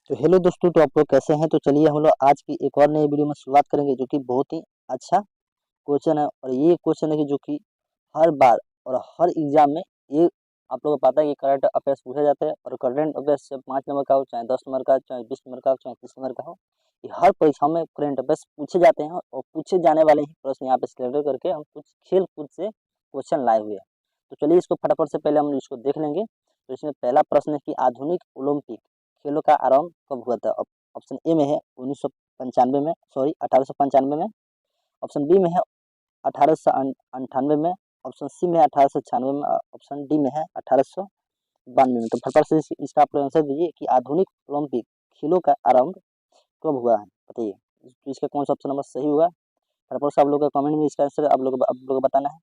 तो हेलो दोस्तों, तो आप लोग कैसे हैं। तो चलिए हम लोग आज की एक और नई वीडियो में शुरुआत करेंगे, जो कि बहुत ही अच्छा क्वेश्चन है। और ये क्वेश्चन है कि जो कि हर बार और हर एग्जाम में ये आप लोगों को पता है कि करंट अफेयर्स पूछे जाते हैं। और करंट अफेयर्स चाहे 5 नंबर का हो, चाहे 10 नंबर का, चाहे 20 नंबर का हो, चाहे 30 नंबर का हो, ये हर परीक्षाओं में करंट अफेयर्स पूछे जाते हैं। और पूछे जाने वाले ही प्रश्न यहाँ पे सिलेक्ट करके हम कुछ खेल कूद से क्वेश्चन लाए हुए हैं। तो चलिए इसको फटाफट से पहले हम इसको देख लेंगे। तो इसमें पहला प्रश्न है कि आधुनिक ओलंपिक खेलों का आरंभ कब हुआ था। ऑप्शन ए में है 1995 में, सॉरी 1895 में। ऑप्शन बी में है 1898 में। ऑप्शन सी में 1896 में। ऑप्शन डी में है 1892 में। तो फटाफट से इसका आप लोग आंसर दीजिए कि आधुनिक ओलंपिक खेलों का आरंभ कब हुआ है, बताइए। तो इसका कौन सा ऑप्शन नंबर सही हुआ, फटाफट से आप लोग का कमेंट में इसका आंसर आप लोग को बताना है।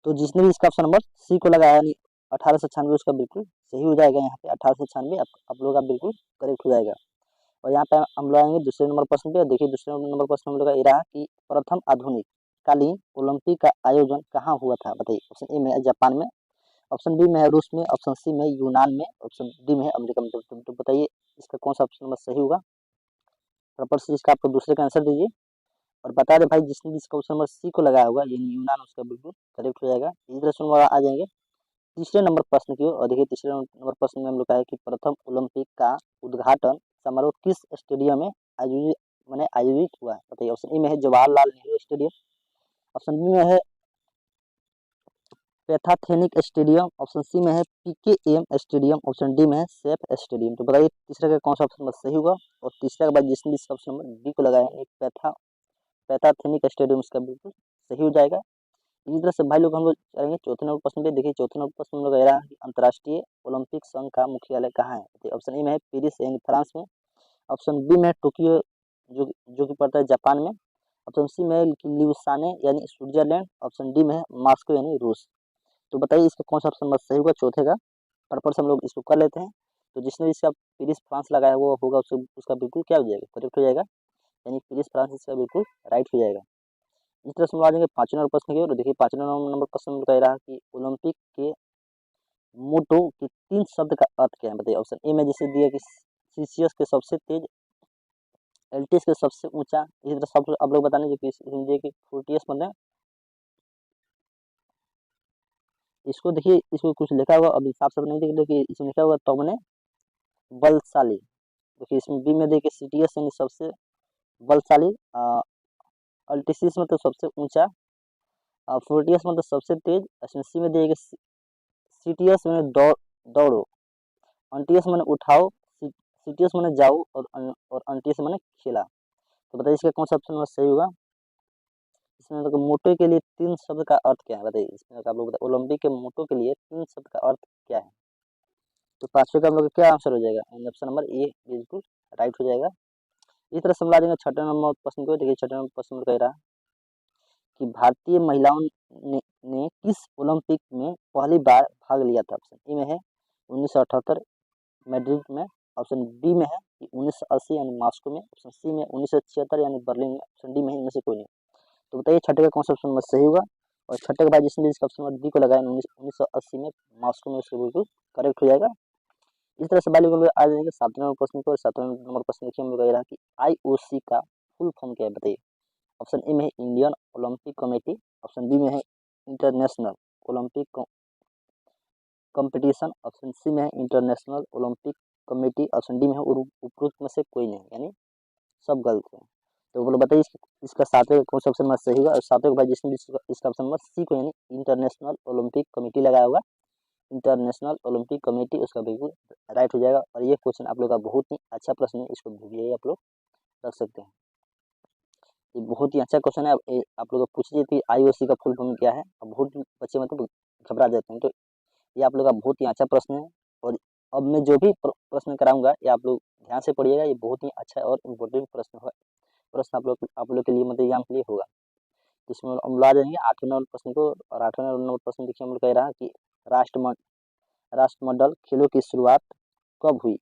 तो जिसने भी इसका ऑप्शन नंबर सी को लगाया यानी 1896, उसका बिल्कुल सही हो जाएगा। यहाँ पे 1896 आप लोगों का बिल्कुल करेक्ट हो जाएगा। और यहाँ पे हम लोग आएंगे दूसरे नंबर प्रश्न पे। देखिए दूसरे नंबर प्रश्न हम लोग का ये रहा कि प्रथम आधुनिक कालीन ओलंपिक का आयोजन कहाँ हुआ था, बताइए। ऑप्शन ए में है जापान में। ऑप्शन बी में है रूस में। ऑप्शन सी में यूनान में। ऑप्शन डी में है अमेरिका में। तो बताइए इसका कौन सा ऑप्शन नंबर सही होगा, प्रॉपर से इसका आपको दूसरे का आंसर दीजिए। और बता दें भाई, जिसने भी इसका ऑप्शन नंबर सी को लगाया होगा यानी यूनान, उसका बिल्कुल करेक्ट हो जाएगा। इसी तरह से हम लोग आ जाएंगे तीसरे नंबर प्रश्न की ओर। और देखिए तीसरे नंबर प्रश्न में हम लोग का है कि प्रथम ओलंपिक का उद्घाटन समारोह किस स्टेडियम में आयोजित हुआ है, बताइए। ऑप्शन ए में है Jawaharlal Nehru Stadium. Option B में है पैथाथेनिक स्टेडियम। ऑप्शन सी में है पीकेएम स्टेडियम। ऑप्शन डी में है सेफ स्टेडियम। तो बताइए तीसरे का कौन सा ऑप्शन नंबर सही होगा। और तीसरे के बाद जिसने भी इसका ऑप्शन नंबर डी को लगाया है पैथाथेनिक स्टेडियम, इसका बिल्कुल सही हो जाएगा। इसी तरह से भाई लोग हम लोग चलेंगे चौथे नंबर प्रश्न पे। देखिए चौथे नंबर प्रश्न हम लोग कह रहा है कि अंतर्राष्ट्रीय ओलंपिक संघ का मुख्यालय कहाँ है, तो ऑप्शन ए में है पेरिस यानी फ्रांस में। ऑप्शन बी में है टोक्यो, जो कि पड़ता है जापान में। ऑप्शन सी में है ल्यूसाने यानी स्विट्जरलैंड। ऑप्शन डी में है मॉस्को यानी रूस। तो बताइए इसका कौन सा ऑप्शन सही होगा चौथे का, पर से हम लोग इसको कर लेते हैं। तो जिसने भी इसका पेरिस फ्रांस लगाया वो होगा उसका बिल्कुल क्या हो जाएगा, करेक्ट हो जाएगा। यानी पेरिस फ्रांस इसका बिल्कुल राइट हो जाएगा। इस तरह से हम आ जाएंगे पांचवें नंबर प्रश्न की ओर। देखिए पांचवें नंबर प्रश्न कह रहा है कि ओलंपिक के मोटो के 3 शब्द का अर्थ क्या है, बताइए। ऑप्शन ए में जैसे दिया कि सीसीएस के सबसे तेज, एल्टिस के सबसे ऊंचा। इसी तरह सब आप लोग बताने जो कि दिए कि फ्रूटियस मतलब इसको देखिए, इसको कुछ लिखा हुआ अभी साफ साफ नहीं देखिए कि इसमें लिखा हुआ तमने बलशाली। देखिए इसमें बी में देखिए सीटीएस यानी सबसे बलशाली, अल्टिसिस मतलब सबसे ऊंचा, फ्रूटियस मतलब सबसे तेज। इसमें सी में दिए सीटीएस में दौड़ो, अंटीएस मैंने उठाओ, सीटीएस मैंने जाओ, और अंटीएस मैंने खेला। तो बताइए इसका कौन सा ऑप्शन सही होगा। इसमें मतलब मोटो के लिए 3 शब्द का अर्थ क्या है, बताइए। इसमें आप लोग बताइए ओलंपिक के मोटो के लिए 3 शब्द का अर्थ क्या है। तो पांचवे का हम लोग क्या आंसर हो जाएगा, ऑप्शन नंबर ए बिल्कुल राइट हो जाएगा। इस तरह से हम ला देंगे छठे नंबर प्रश्न को। देखिए छठे नंबर प्रश्न कह रहा है कि भारतीय महिलाओं ने किस ओलंपिक में पहली बार भाग लिया था। ऑप्शन ए में है 1978 मैड्रिड में। ऑप्शन बी में है कि 1980 यानी मॉस्को में। ऑप्शन सी में 1976 यानी बर्लिन में। ऑप्शन डी में है इनमें से कोई नहीं। तो बताइए छठे का कौन सा ऑप्शन सही होगा। और छठे के बाद जिसने इसका ऑप्शन डी को लगाया 1980 में मॉस्को में, उसको बिल्कुल करेक्ट हो जाएगा। इस तरह से बाली को आ जाएंगे सातवें नंबर प्रश्न को। सातवें नंबर प्रश्न देखिए हम लोग कह रहा है कि आईओसी का फुल फॉर्म क्या है, बताइए। ऑप्शन ए में है Indian Olympic Committee. Option B में है International Olympic competition. Option C में है International Olympic Committee. Option D में है उपरोक्त में से कोई नहीं, यानी सब गलत है। तो बोलो बताइए इसका सातवें कौन सा ऑप्शन नंबर सही होगा। और सातवें के बाद जिसने भी इसका ऑप्शन नंबर सी को यानी इंटरनेशनल ओलंपिक कमेटी लगाया होगा, इंटरनेशनल ओलंपिक कमेटी, उसका बिल्कुल राइट हो जाएगा। और ये क्वेश्चन आप लोग का बहुत ही अच्छा प्रश्न है, इसको भी आप लोग रख सकते हैं। ये बहुत ही अच्छा क्वेश्चन है। आप लोग पूछ लीजिए कि आईओसी का फुल फॉर्म क्या है। अब बहुत बच्चे मतलब घबरा जाते हैं। तो ये आप लोग का बहुत ही अच्छा प्रश्न है। और अब मैं जो भी प्रश्न कराऊंगा ये आप लोग ध्यान से पढ़िएगा। ये बहुत ही अच्छा और इम्पोर्टेंट प्रश्न आप लोग के लिए मतलब एग्जाम के लिए होगा। इसमें हम ला जाएंगे आठवें नंबर प्रश्न को। और आठवें नंबर प्रश्न देखिए हम लोग कह रहा है कि राष्ट्रमंडल खेलों की शुरुआत कब हुई।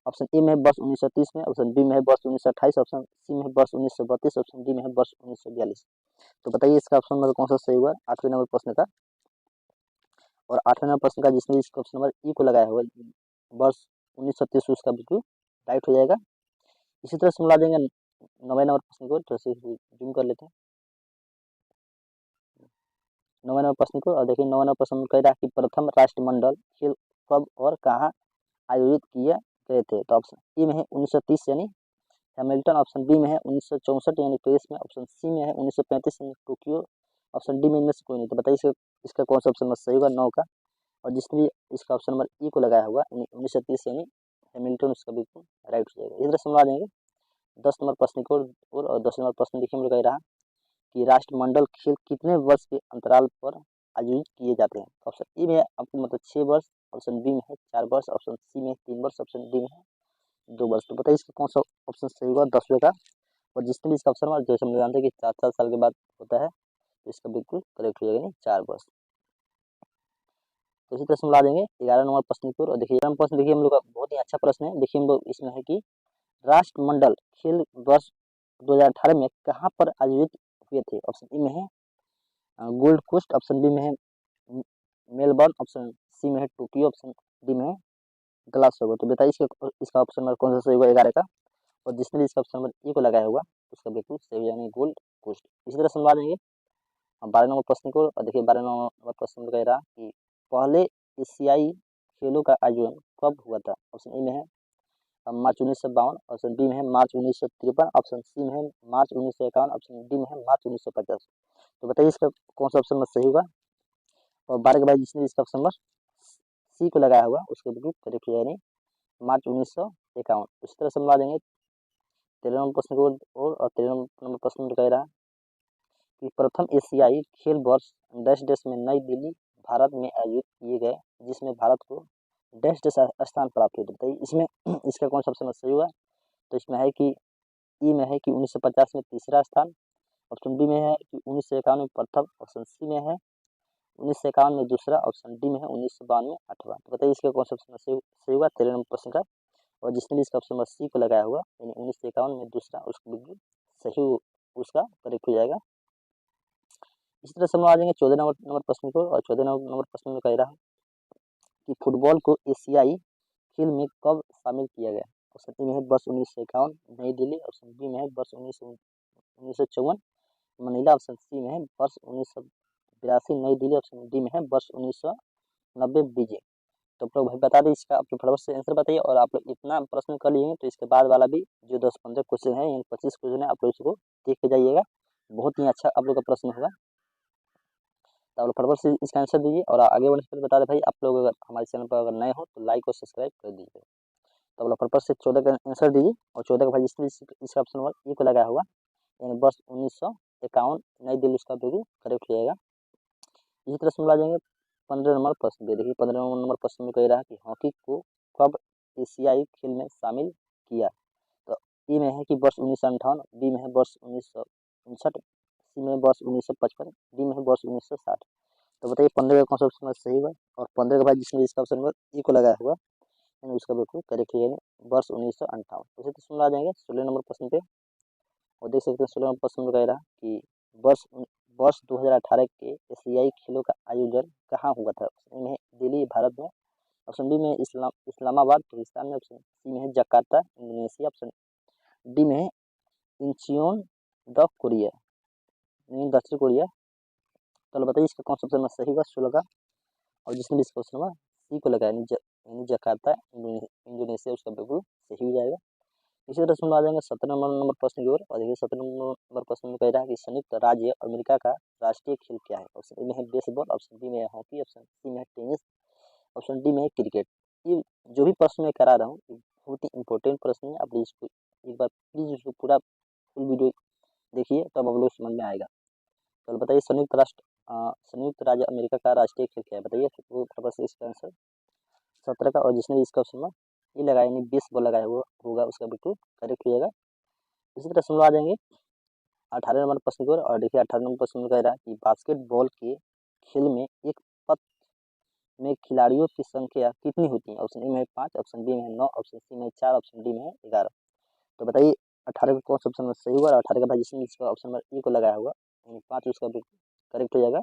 ऑप्शन ए में वर्ष 1930 में। ऑप्शन बी में है वर्ष 1928। ऑप्शन सी में है वर्ष 1932। ऑप्शन डी में है वर्ष 1942। तो बताइए इसका ऑप्शन नंबर कौन सा सही हुआ आठवें नंबर प्रश्न का। और आठवें नंबर प्रश्न का जिसने इसका ऑप्शन नंबर ई को लगाया हुआ वर्ष 1930 उसका बिल्कुल राइट हो जाएगा। इसी तरह से मिला देंगे 9वें नंबर प्रश्न को, थोड़ा सा जूम कर लेते हैं 9वें नंबर प्रश्न को। और देखिए 9वें नंबर प्रश्न में कह रहा है कि प्रथम राष्ट्रमंडल खेल कब और कहाँ आयोजित किए गए थे। तो ऑप्शन ए में है 1930 यानी हैमिल्टन, ऑप्शन बी में है 1964 यानी पेरिस में, ऑप्शन सी में है 1935 यानी टोक्यो, ऑप्शन डी में इनमें से कोई नहीं। तो बताइए इसका कौन सा ऑप्शन सही होगा 9 का। और जिसने भी इसका ऑप्शन नंबर ई को लगाया होगा 1930 यानी हैमिल्टन, उसका बिल्कुल राइट हो जाएगा। इस तरह समझा देंगे 10 नंबर प्रश्न को। और 10 नंबर प्रश्न देखिए हम लोग कह रहा कि राष्ट्रमंडल खेल कितने वर्ष के अंतराल पर आयोजित किए जाते हैं। ऑप्शन ए में आपको मतलब 6 वर्ष, ऑप्शन बी में है 4 वर्ष, ऑप्शन सी में 3 वर्ष, ऑप्शन डी में है 2 वर्ष। तो बताइए इसका कौन सा ऑप्शन सही होगा 10वें का। और जिसने भी इसका ऑप्शन हुआ, जैसे हम लोग जानते हैं कि 4 साल के बाद होता है, तो इसका बिल्कुल करेक्ट हो जाएगा नहीं 4 वर्ष। तो इसी तरह से मिला देंगे 11 नंबर प्रश्न की ओर। और देखिए 11 प्रश्न देखिए हम लोग का बहुत ही अच्छा प्रश्न है। देखिए हम लोग इसमें है कि राष्ट्रमंडल खेल वर्ष 2018 में कहाँ पर आयोजित हुए थे। ऑप्शन ए में है गोल्ड कोस्ट, ऑप्शन बी में है मेलबर्न, ऑप्शन सी में है टोक्यो, ऑप्शन डी में है ग्लासगो। तो बताइए इसका ऑप्शन नंबर कौन सा सही होगा 11 का। और जिसने भी इसका ऑप्शन नंबर ए को लगाया होगा उसका बिल्कुल सही यानी गोल्ड कोस्ट। इसी तरह समझा देंगे 12 नंबर प्रश्न को। और देखिए 12 नंबर प्रश्न में कह रहा कि पहले एशियाई खेलों का आयोजन कब हुआ था। ऑप्शन ए में है मार्च 1952, ऑप्शन बी में है मार्च 1953, ऑप्शन सी में है मार्च 1951, ऑप्शन डी में है मार्च 1950। तो बताइए इसका कौन सा ऑप्शन सही होगा। और 12 के बाद जिसने इसका ऑप्शन नंबर सी को लगाया होगा उसके बिल्कुल करेक्ट यानी मार्च 1951। इस तरह से मिला देंगे 13 नंबर प्रश्न को। और 13 नंबर प्रश्न में कह रहा कि प्रथम एशियाई खेल वर्ष डैश डैश में नई दिल्ली भारत में आयोजित किए गए, जिसमें भारत को डैश डैश स्थान प्राप्त हुए। तो बताइए इसमें इसका कौन सा ऑप्शन सही होगा। तो इसमें है कि ई में है कि 1950 में तीसरा स्थान, ऑप्शन बी में है कि 1951 में प्रथम, ऑप्शन सी में है 1951 में दूसरा, ऑप्शन डी में है 1952 में आठवां। तो बताइए इसका कौन सा ऑप्शन सही होगा 13 नंबर प्रश्न का। और जिसने भी इसका ऑप्शन नंबर सी को लगाया होगा यानी 1951 में दूसरा, उसको बिल्कुल सही उसका करेक्ट हो जाएगा। इसी तरह से हम आ जाएंगे 14 नंबर प्रश्न को। और 14 नंबर प्रश्न में कह रहा है कि फुटबॉल को एशियाई खेल में कब शामिल किया गया। ऑप्शन ए में है वर्ष 1951 नई दिल्ली, ऑप्शन बी में है वर्ष 1954 मनीला, ऑप्शन सी में है वर्ष 1982 नई दिल्ली, ऑप्शन डी में है वर्ष 1990 बीजिंग। तो आप लोग भाई बता दें इसका, आप लोग फटाफट से आंसर बताइए। और आप लोग इतना प्रश्न कर लिए तो इसके बाद वाला भी जो 10-15 क्वेश्चन है यानी 25 क्वेश्चन है, आप लोग इसको देख के जाइएगा। बहुत ही अच्छा आप लोग का प्रश्न होगा। तो आप लोग फटाफट से इसका आंसर दीजिए। और आगे बढ़ने से पहले बता दें भाई, आप लोग अगर हमारे चैनल पर अगर नए हो तो लाइक और सब्सक्राइब कर दीजिए। तो आप लोग फटाफट से 14 का आंसर दीजिए। और 14 का भाई जिसने इसका ऑप्शन नंबर ए को लगाया हुआ यानी वर्ष 1951 नई दिल्ली, उसका बिल्कुल करेक्ट हो जाएगा। इसी तरह से मिला जाएंगे 15 नंबर प्रश्न पे। देखिए 15 नंबर प्रश्न में कह रहा है कि हॉकी को कब एशियाई खेल में शामिल किया। तो ए में है कि वर्ष 1958, बी में है वर्ष 1959, सी में वर्ष 1955, डी में है वर्ष 1960। तो बताइए 15 का कौन सा ऑप्शन सही होगा। और 15 के बाद जिसने इसका ऑप्शन नंबर ई को लगाया हुआ यानी उसका बिल्कुल करेक्ट है यानी वर्ष 1958। इसी तरह सुन आ जाएंगे 16 नंबर प्रश्न पे। और देख सकते हैं 16 नंबर प्रश्न में कह रहा कि वर्ष वर्ष 2018 के एशियाई खेलों का आयोजन कहाँ हुआ था। ऑप्शन ए में है दिल्ली भारत में, ऑप्शन बी में इस्लामाबाद पाकिस्तान में, ऑप्शन सी में है जकार्ता इंडोनेशिया, ऑप्शन डी में है इंचियोन द कोरिया दक्षिण कोरिया। तो बताइए इसका कौन सा ऑप्शन सही होगा 16 का। और जिसने भी इसका ऑप्शन नंबर सी को लगाया यानी जकार्ता इंडोनेशिया, उसका बिल्कुल सही हो जाएगा। इसी तरह से हम आ जाएंगे 17 नंबर प्रश्न की ओर। और देखिए 17 नंबर प्रश्न में कह रहा है कि संयुक्त राज्य अमेरिका का राष्ट्रीय खेल क्या है। ऑप्शन ए में है बेसबॉल, ऑप्शन बी में है हॉकी, ऑप्शन सी में है टेनिस, ऑप्शन डी में है क्रिकेट। ये जो भी प्रश्न मैं करा रहा हूँ बहुत ही इंपॉर्टेंट प्रश्न है। आप इसको एक बार प्लीज उसको पूरा फुल वीडियो देखिए तब आप लोग समझ में आएगा। तो बताइए संयुक्त राज्य अमेरिका का राष्ट्रीय खेल क्या है। बताइए वो फटाफट से इसका आंसर 17 का। और जिसने भी इसका ऑप्शन ये लगाया यानी 20 बॉल लगाया हुआ होगा उसका बिल्कुल करेक्ट हो जाएगा। इसी तरह सुनवा देंगे 18 नंबर प्रश्न की ओर। और देखिए 18 नंबर प्रश्न में कह रहा है कि बास्केटबॉल के खेल में एक पथ में खिलाड़ियों की संख्या कितनी होती है। ऑप्शन ए में 5, ऑप्शन बी में 9, ऑप्शन सी में 4, ऑप्शन डी में 11। तो बताइए 18 का कौन सा ऑप्शन सही हुआ। और 18 का भाई जिसने इसका ऑप्शन नंबर ए को लगाया हुआ यानी 5 उसका बिल्कुल करेक्ट हो जाएगा।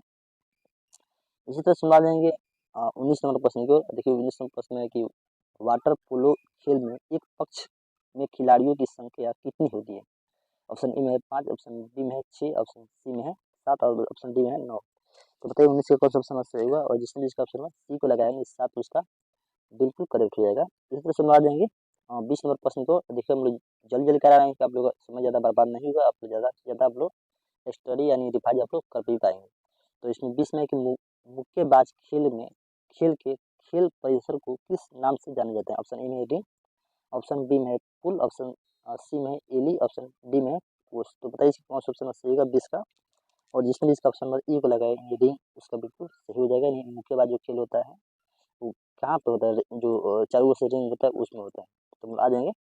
इसी तरह सुनवा देंगे 19 नंबर प्रश्न की ओर। देखिए 19 नंबर प्रश्न है कि वाटर पोलो खेल में एक पक्ष में खिलाड़ियों की संख्या कितनी होती है? ऑप्शन ए में है 5, ऑप्शन बी में है 6, ऑप्शन सी में है 7 और ऑप्शन डी में है 9। तो बताइए 19 का कौन सा ऑप्शन सही होगा? और जिसने भी इसका ऑप्शन सी को लगाया 7 तो उसका बिल्कुल करेक्ट हो जाएगा। इसी तरह से हम आ जाएंगे 20 नंबर प्रश्न को। देखिए हम लोग जल्दी जल्दी करा रहे हैं कि आप लोग का समय ज़्यादा बर्बाद नहीं होगा, आप लोग ज़्यादा से ज़्यादा आप लोग स्टडी यानी रिवाइज आप लोग कर भी पाएंगे। तो इसमें 20 में है कि मुक्केबाज खेल के खेल परिसर को किस नाम से जाना जाता है? ऑप्शन ए में रिंग, ऑप्शन बी में है पुल, ऑप्शन सी में है एली, ऑप्शन डी में है पोस्ट। तो बताइए कौन सा ऑप्शन सही होगा 20 का? और जिसने भी इसका ऑप्शन नंबर ए को लगाया रिंग, उसका बिल्कुल सही हो जाएगा। मुक्केबाज जो खेल होता है वो कहाँ पे होता है? जो चारों ओर से रिंग होता है उसमें होता है। तो हम आ जाएंगे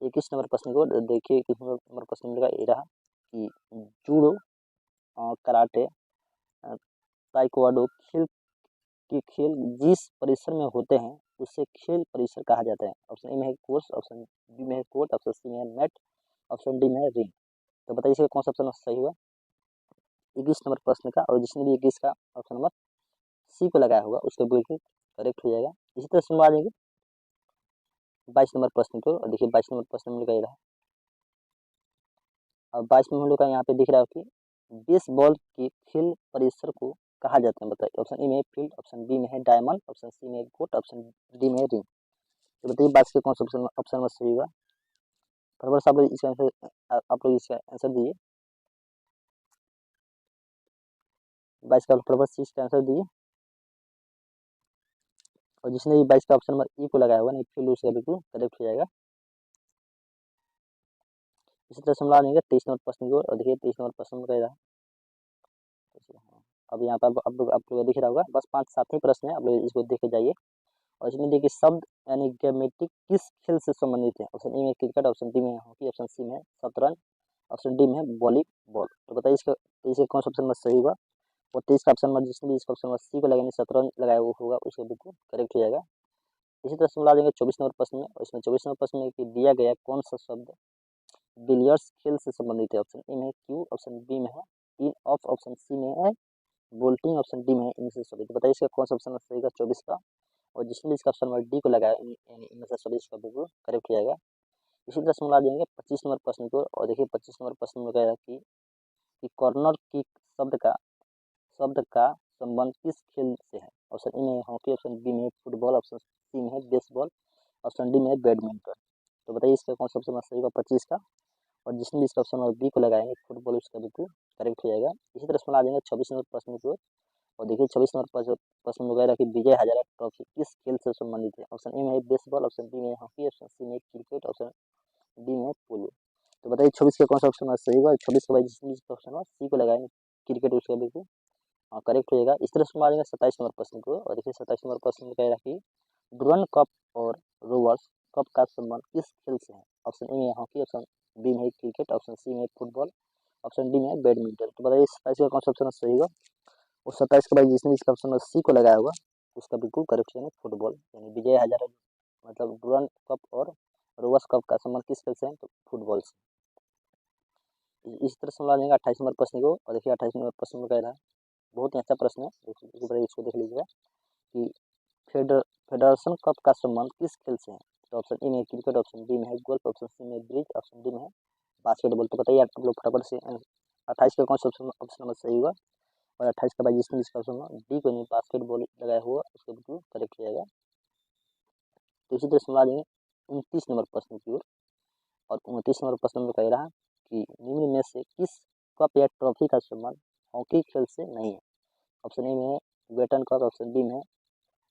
21 नंबर प्रश्न को। देखिए 21 नंबर प्रश्न मेरा ये रहा कि जूडो, कराटे, ताइक्वांडो खेल जिस परिसर में होते हैं उसे खेल परिसर कहा जाता है? ऑप्शन ए में है कोर्स, ऑप्शन बी में है कोर्ट, ऑप्शन सी में है नेट, ऑप्शन डी में है रिंग। तो बताइए इसका कौन सा ऑप्शन सही हुआ 21 नंबर प्रश्न का? और जिसने भी 21 का ऑप्शन नंबर सी को लगाया होगा उसका बिल्कुल करेक्ट हो जाएगा। इसी तरह से हम आ जाएंगे 22 नंबर प्रश्न को। और देखिए 22 नंबर प्रश्न में कह रहा है, और 22 में हम लोग का यहाँ पे दिख रहा है कि बेसबॉल के खेल परिसर को कहा जाता है? बताइए ऑप्शन ए में है फील्ड, ऑप्शन बी में है डायमंड, ऑप्शन सी में है कोर्ट, ऑप्शन डी में है रिंग। तो बताइए 22 के कौन सा ऑप्शन में सही होगा? फटाफट से आप लोग इसका आंसर आप लोग इसका आंसर दीजिए। 22 का फटाफट से इसका आंसर दीजिए। और जिसने भी 22 का ऑप्शन नंबर ई को लगाया होगा नहीं फील्ड उसका बिल्कुल करेक्ट हो जाएगा। इसी तरह से हम ला देंगे 23 नंबर प्रश्न को। और देखिए 23 नंबर प्रश्न में कह रहा है, अब यहाँ पर आप लोग दिख रहा होगा, बस 5-7 ही प्रश्न है, आप लोग इसको देख के जाइए। और इसमें देखिए शब्द यानी गेमेटिक किस खेल से संबंधित है? ऑप्शन ए में क्रिकेट, ऑप्शन बी में हॉकी, ऑप्शन सी में शतरंज, ऑप्शन डी में वॉलीबॉल। तो बताइए इसका कौन सा ऑप्शन में सही होगा? और 23 का ऑप्शन में जिसने भी इसका ऑप्शन में सी को लगाने शतरंज लगाया वो होगा उसका बिल्कुल करेक्ट हो जाएगा। इसी तरह से मिला देंगे 24 नंबर प्रश्न में। और इसमें 24 नंबर प्रश्न में कि दिया गया कौन सा शब्द बिलियर्ड्स खेल से संबंधित है? ऑप्शन ए में क्यू, ऑप्शन बी में है इन ऑफ, ऑप्शन सी में है बोल्टिंग, ऑप्शन डी में है इनसे सभी। तो बताइए इसका कौन सा ऑप्शन सही होगा 24 का? और जिसने भी इसका ऑप्शन नंबर डी को लगाया यानी इनमें से सभी इसका बिल्कुल करेक्ट हो जाएगा। इसी तरह से मिला देंगे 25 नंबर प्रश्न को। और देखिए 25 नंबर प्रश्न में कह रहा है कि कॉर्नर किक शब्द का संबंध किस खेल से है? ऑप्शन ए में है हॉकी, ऑप्शन बी में है फुटबॉल, ऑप्शन सी में है बेसबॉल, ऑप्शन डी में है बैडमिंटन। तो बताइए इसका कौन सा ऑप्शन सही होगा 25 का? और जिसने भी इसका ऑप्शन नंबर बी को लगाएंगे फुटबॉल उसका बिल्कुल करेक्ट हो जाएगा। इसी तरह से मिला देंगे 26 नंबर प्रश्न को। और देखिए 26 नंबर प्रश्न में वगैरह कि विजय हजारे ट्रॉफी किस खेल से संबंधित है? ऑप्शन ए में है बेसबॉल, ऑप्शन बी में है हॉकी, ऑप्शन सी में है क्रिकेट, ऑप्शन डी में है पोलो। तो बताइए 26 का कौन सा ऑप्शन सही होगा? 26 के बाद जिसने भी ऑप्शन है सी को लगाएंगे क्रिकेट उसका बिल्कुल करेक्ट हो जाएगा। इस तरह से हम आ जाएंगे 27 नंबर प्रश्न को। और देखिए 27 नंबर प्रश्न में कह रहा है कि डुरन कप और रोवर्स कप का संबंध किस खेल से है? ऑप्शन ए में हॉकी, ऑप्शन बी में क्रिकेट, ऑप्शन सी में फुटबॉल, ऑप्शन डी में बैडमिंटन। तो बताइए 27 का कौन सा ऑप्शन सही होगा? और 27 के बाद जिसने इसका ऑप्शन सी को लगाया होगा उसका बिल्कुल करेक्ट यानी फुटबॉल यानी विजय हजारे मतलब डुरन कप और रोवर्स कप का संबंध किस खेल से है? तो फुटबॉल से। इस तरह से हम ला देंगे 28 नंबर प्रश्न को। और देखिए 28 नंबर प्रश्न में कह रहा है, बहुत ही अच्छा प्रश्न है, इसको देख लीजिएगा कि फेडरेशन कप का संबंध किस खेल से है? तो ऑप्शन ए में क्रिकेट, ऑप्शन बी में है गोल्फ, ऑप्शन सी में ब्रिज, ऑप्शन डी में है बास्केटबॉल। तो बताइए आप लोग फटाफट से 28 का कौन सा ऑप्शन नंबर सही होगा? और 28 का बाद जिसने जिसका ऑप्शन डी को नहीं बास्केटबॉल लगाया हुआ उसका बिल्कुल करेक्ट हो जाएगा। तो इसी तरह से मिला देंगे 29 नंबर प्रश्न की ओर। और 29 नंबर प्रश्न में कह रहा है कि निम्न में से किस कप या ट्रॉफी का संबंध हॉकी खेल से नहीं है? ऑप्शन ए में है बेटन कप, ऑप्शन बी में है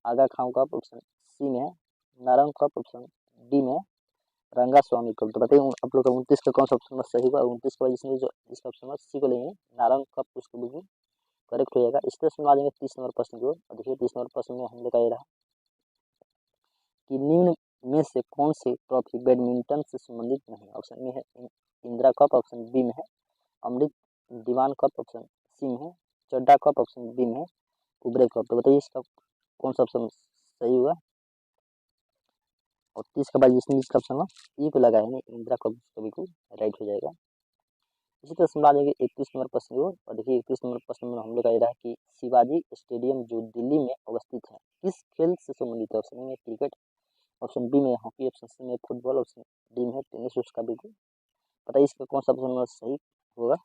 आगा खां कप, ऑप्शन सी में है नारंग कप, ऑप्शन डी में रंगा स्वामी कप। तो बताइए आप लोग का 29 का कौन सा ऑप्शन सही होगा? 29 का जिसने जो इसका ऑप्शन सी को लेंगे नारंग कप उसको बिल्कुल करेक्ट हो जाएगा। इस तरह से आ जाएंगे 30 नंबर प्रश्न को। और देखिए 30 नंबर प्रश्न में हम लोग का ये रहा कि निम्न में से कौन सी ट्रॉफी बैडमिंटन से संबंधित नहीं? ऑप्शन में है इंदिरा कप, ऑप्शन बी में है अमृत दीवान कप, ऑप्शन सी में है चड्डा कप, ऑप्शन डी में है कुबरे कप। तो बताइए इसका कौन सा ऑप्शन सही हुआ? और 30 के बाद जिसने इसका ऑप्शन ई को लगाया है इंदिरा कप उसका बिल्कुल राइट हो जाएगा। इसी तरह से हम देंगे 31 नंबर प्रश्न को। और देखिए 31 नंबर प्रश्न में हम लोग का ये रहा कि शिवाजी स्टेडियम जो दिल्ली में अवस्थित है किस खेल से संबंधित है? ऑप्शन में क्रिकेट, ऑप्शन बी में हॉकी, ऑप्शन सी में फुटबॉल, ऑप्शन डी में टेनिस। उसका बिल्कुल बताइए इसका कौन सा ऑप्शन सही होगा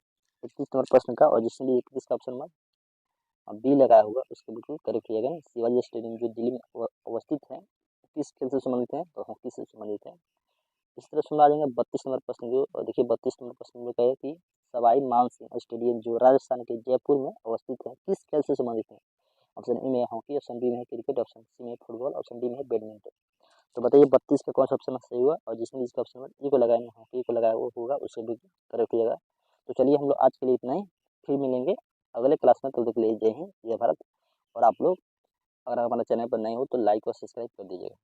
31 नंबर प्रश्न का। और जिसने भी 31 का ऑप्शन नंबर बी लगाया होगा उसको बिल्कुल करेक्ट किया गया। शिवाजी स्टेडियम जो दिल्ली में अवस्थित है किस खेल से संबंधित है, तो हॉकी से संबंधित है। इस तरह सुना देंगे 32 नंबर प्रश्न जो, और देखिए 32 नंबर प्रश्न में कहे कि सवाई मानसिंह स्टेडियम जो राजस्थान के जयपुर में अवस्थित है किस खेल से संबंधित है। ऑप्शन ए में हॉकी, ऑप्शन बी में क्रिकेट, ऑप्शन सी में फुटबॉल, ऑप्शन डी में बैडमिंटन। तो बताइए 32 का कौन सा ऑप्शन सही हुआ, और जिसने इसका ऑप्शन नंबर ए को लगाया हॉकी को लगाया वो होगा उसे भी करेक्ट हो जाएगा। तो चलिए हम लोग आज के लिए इतना ही, फिर मिलेंगे अगले क्लास में। तब तक के लिए जय हिंद जय भारत। और आप लोग अगर हमारे चैनल पर नए हो तो लाइक और सब्सक्राइब कर दीजिएगा।